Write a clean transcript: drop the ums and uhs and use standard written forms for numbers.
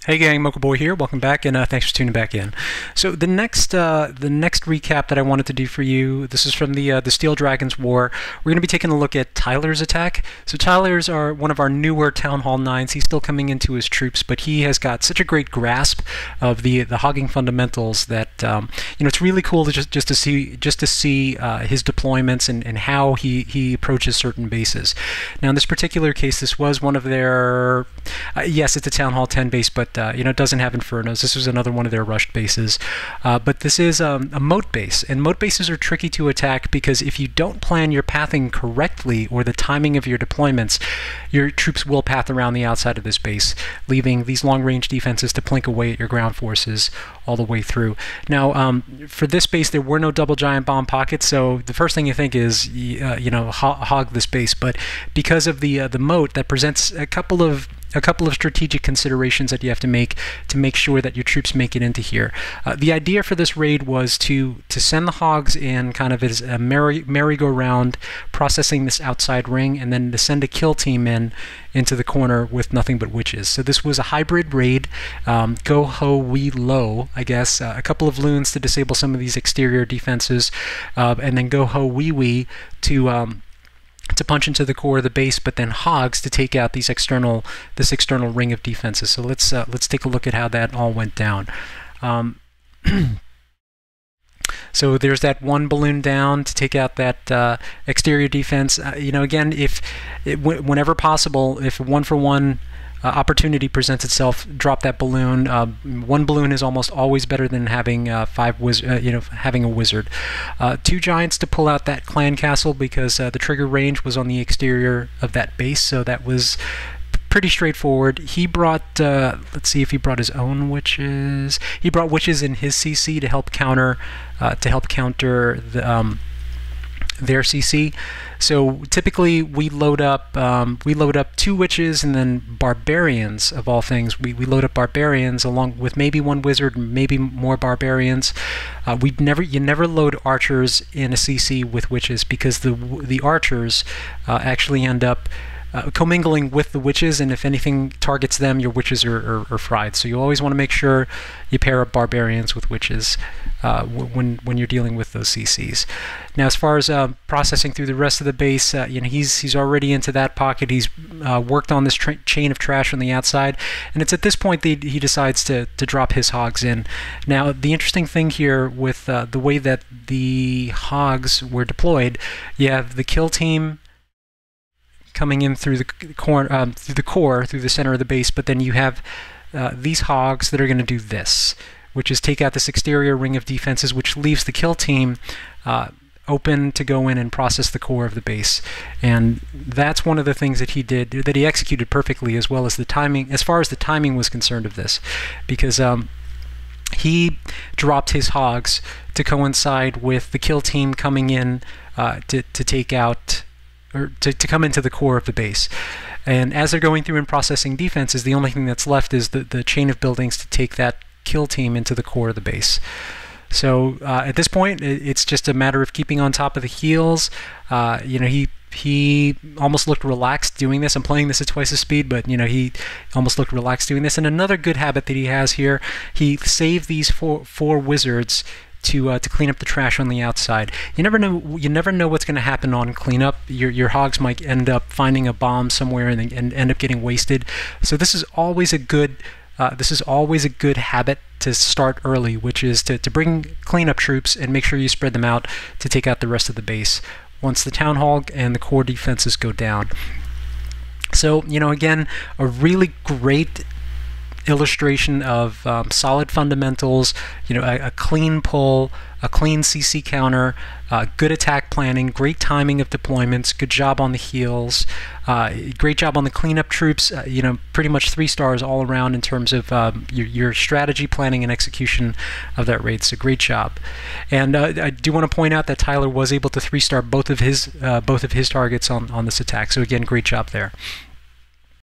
Hey gang, Mocha Boy here. Welcome back, and thanks for tuning back in. So the next recap that I wanted to do for you, this is from the Steel Dragons War. We're going to be taking a look at Tyler's attack. So Tyler's are one of our newer Town Hall 9s. He's still coming into his troops, but he has got such a great grasp of the hogging fundamentals that it's really cool to just to see his deployments and how he approaches certain bases. Now in this particular case, this was one of their yes, it's a Town Hall 10 base, but it doesn't have infernos. This was another one of their rushed bases, but this is a moat base, and moat bases are tricky to attack because if you don't plan your pathing correctly or the timing of your deployments, your troops will path around the outside of this base, leaving these long-range defenses to plink away at your ground forces all the way through. Now, for this base, there were no double giant bomb pockets, so the first thing you think is, hog this base. But because of the moat, that presents a couple of strategic considerations that you have to make sure that your troops make it into here. The idea for this raid was to send the hogs in kind of as a merry-go-round, processing this outside ring, and then to send a kill team into the corner with nothing but witches. So this was a hybrid raid. GoHoWiWi, I guess. A couple of loons to disable some of these exterior defenses, and then GoHoWiWi to punch into the core of the base, but then hogs to take out this external ring of defenses. So let's take a look at how that all went down. So there's that one balloon down to take out that exterior defense. Again, whenever possible, if one-for-one opportunity presents itself, drop that balloon. One balloon is almost always better than having having a wizard. Two giants to pull out that clan castle because the trigger range was on the exterior of that base, so that was pretty straightforward. He brought, let's see if he brought his own witches. He brought witches in his CC to help counter their CC. So typically we load up two witches and then barbarians of all things. We load up barbarians along with maybe one wizard, maybe more barbarians. You never load archers in a CC with witches because the archers actually end up commingling with the witches, and if anything targets them, your witches are fried. So you always want to make sure you pair up barbarians with witches when you're dealing with those CCs. Now, as far as processing through the rest of the base, he's already into that pocket. He's worked on this chain of trash on the outside, and it's at this point that he decides to drop his hogs in. Now, the interesting thing here with the way that the hogs were deployed, you have the kill team coming in through the core, through the center of the base, but then you have these hogs that are going to do this, which is take out this exterior ring of defenses, which leaves the kill team open to go in and process the core of the base. And that's one of the things that he did, that he executed perfectly, as well as the timing, as far as the timing was concerned of this, because he dropped his hogs to coincide with the kill team coming in to take out, or to come into the core of the base. And as they're going through and processing defenses, the only thing that's left is the chain of buildings to take that kill team into the core of the base. So at this point, it's just a matter of keeping on top of the heels. He almost looked relaxed doing this. I'm playing this at twice the speed, but he almost looked relaxed doing this. And another good habit that he has here, he saved these four wizards to clean up the trash on the outside. You never know what's going to happen on cleanup. Your hogs might end up finding a bomb somewhere and end up getting wasted. So this is always a good habit to start early, which is to bring cleanup troops and make sure you spread them out to take out the rest of the base once the town hall and the core defenses go down. So again, a really great illustration of solid fundamentals, a clean pull, a clean CC counter, good attack planning, great timing of deployments, good job on the heels, great job on the cleanup troops, pretty much 3 stars all around in terms of your strategy, planning, and execution of that raid. So great job. And I do want to point out that Tyler was able to 3-star both of his targets on this attack. So again, great job there.